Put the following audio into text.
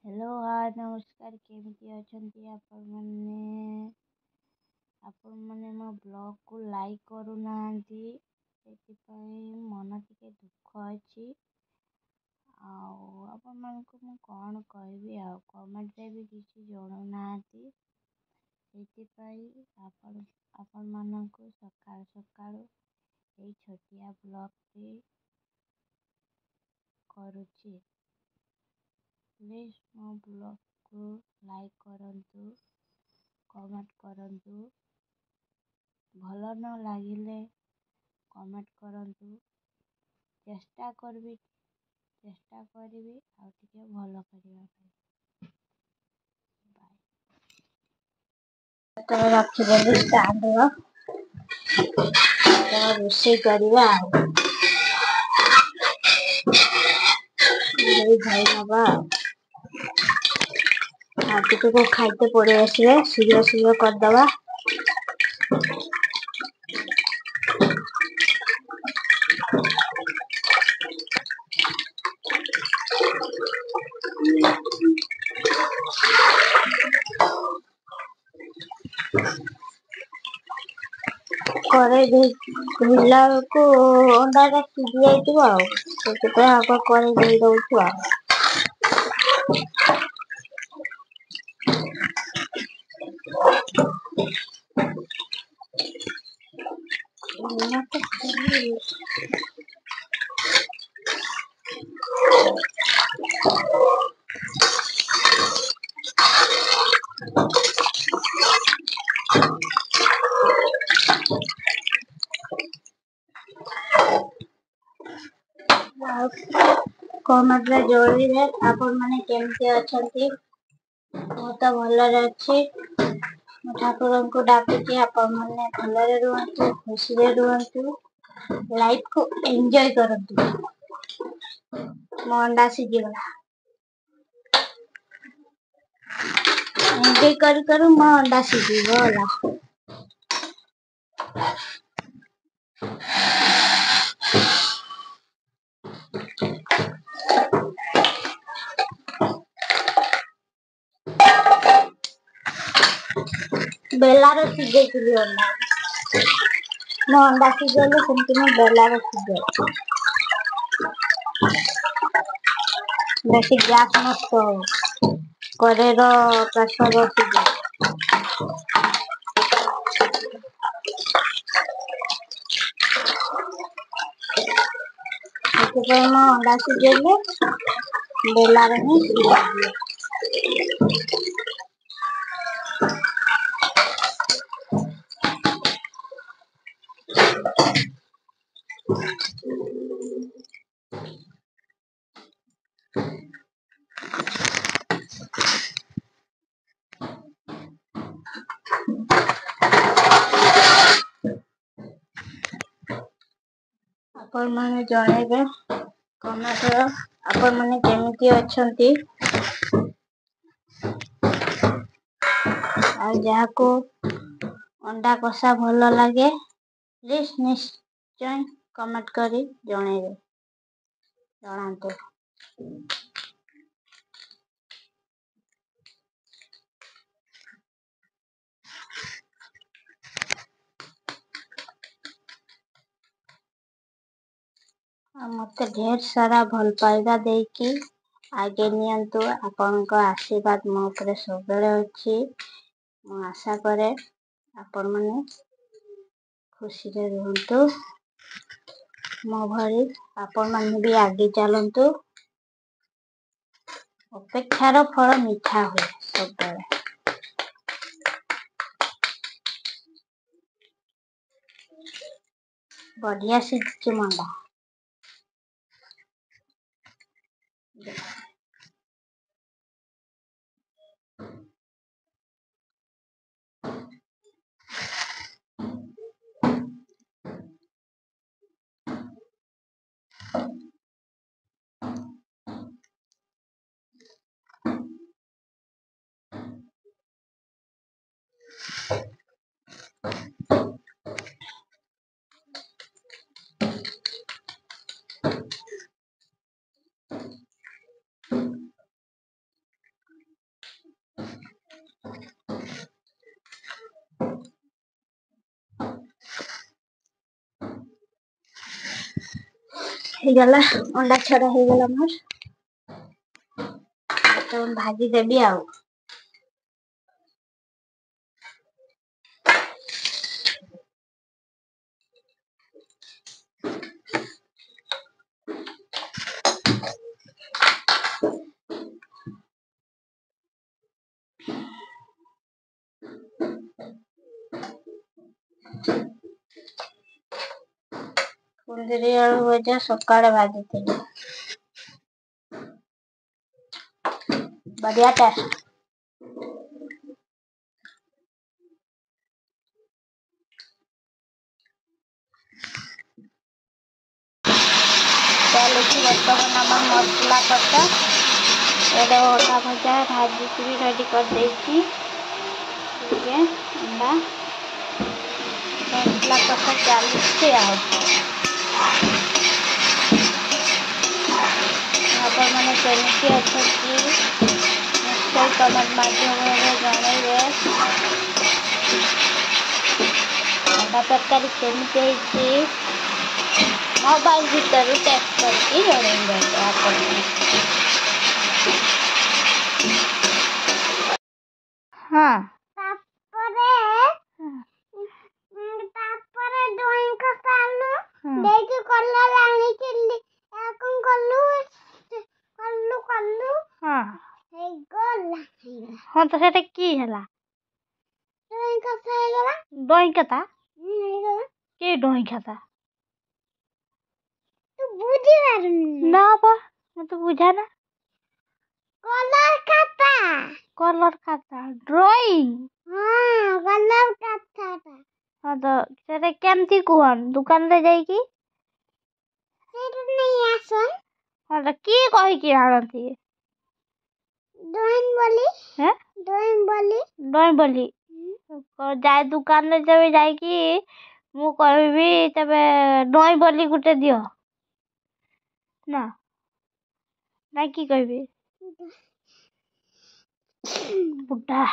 hello hi नमस्कार केमती अछंती आपण माने मो ब्लॉग को लाइक करू नांती सेति मन टिके दुख अछि आपण मानक मु कोन कहबी कमेंट रे भी किछि जणौ नांती सेति आपण मानक सकाळ सकाळ ए छोटिया ब्लॉग टी करूची प्लीज मो ब्लॉग को लाइक करंतु कमेंट करंतु भल न लागिले कमेंट करंतु चेष्टा करबी आ टिके भल करिया बाय रखी देली स्टैंड रो रोषे करवा भाई नबा टिके को खाइते पड़े आसवे शीघ्र शीघ्र करदवा करे धुला को अंडा का सिझी जाइतिबो आग करे धुई दउछु कमेंट रे जोड़ी रे आपण माने केमते अछंती मु तो भलरे अछि ठाकुर को डाकुची आपण माने भलरे रुहंतु खुशी रे रुहंतु लाइफ को एंजॉय करंतु मंडा सिझीगला एंजॉय करू मो अंडा सिझीगला बेलार सिझेइली अंडा मो अंडा सिझेले सेमति मो बेलार सिझे बेसी गैस नष्ट हो करेर प्रेशर सिझे मो अंडा सिझेले बेलार ही सिझे आपण माने जणेबे कमेंट रो आपण माने केमिति अछंती आ जाको अंडा कषा भल लागे प्लीज निश्चय कमेंट करी जणेबे जणांतु मते ढेर सारा भल पाइबा देकी आगे नियंतु आपनका आशीर्वाद मो उपरे सबले अछि मो आशा करे आपण माने खुशी रे रहंतु मो भरी आपण माने भी आगे चलंतु अपेक्षार फल मीठा हुए सबले बढ़िया सिझी मंडा ହେଇଗଲା अंडा छड़ा ହେଇଗଲା मोर तो भाजी देबी आउ कुंदरी आलू भजा सकाळे भाजी थी बढ़िया टेस्ट चलिए बर्तमान आम मसला कटा ये अंडा भजा भाजी की भी रेडी कर देती अंडा मसला कटा चलती आप मैंने केमी अच्छा निश्चय कमेंट माध्यम जनइबे अंडा तरकारी केमी मोबाइल भीतर टेस्ट करके जनइबे हाँ हाँ तो सेटा की हला डोई कथा के डोई खाता ना बा मैं तो बुझा ना कलर खाता ड्राइंग हाँ तो सेटा केमती कुहन दुकान रे जाई की हाँ तो की कहि की आनती हैं डोई बोली जाए दुकान रे जब जाई की मु कहबी तबे डोई बोली गुटे दियो ना ना की कहबी बुढ़ा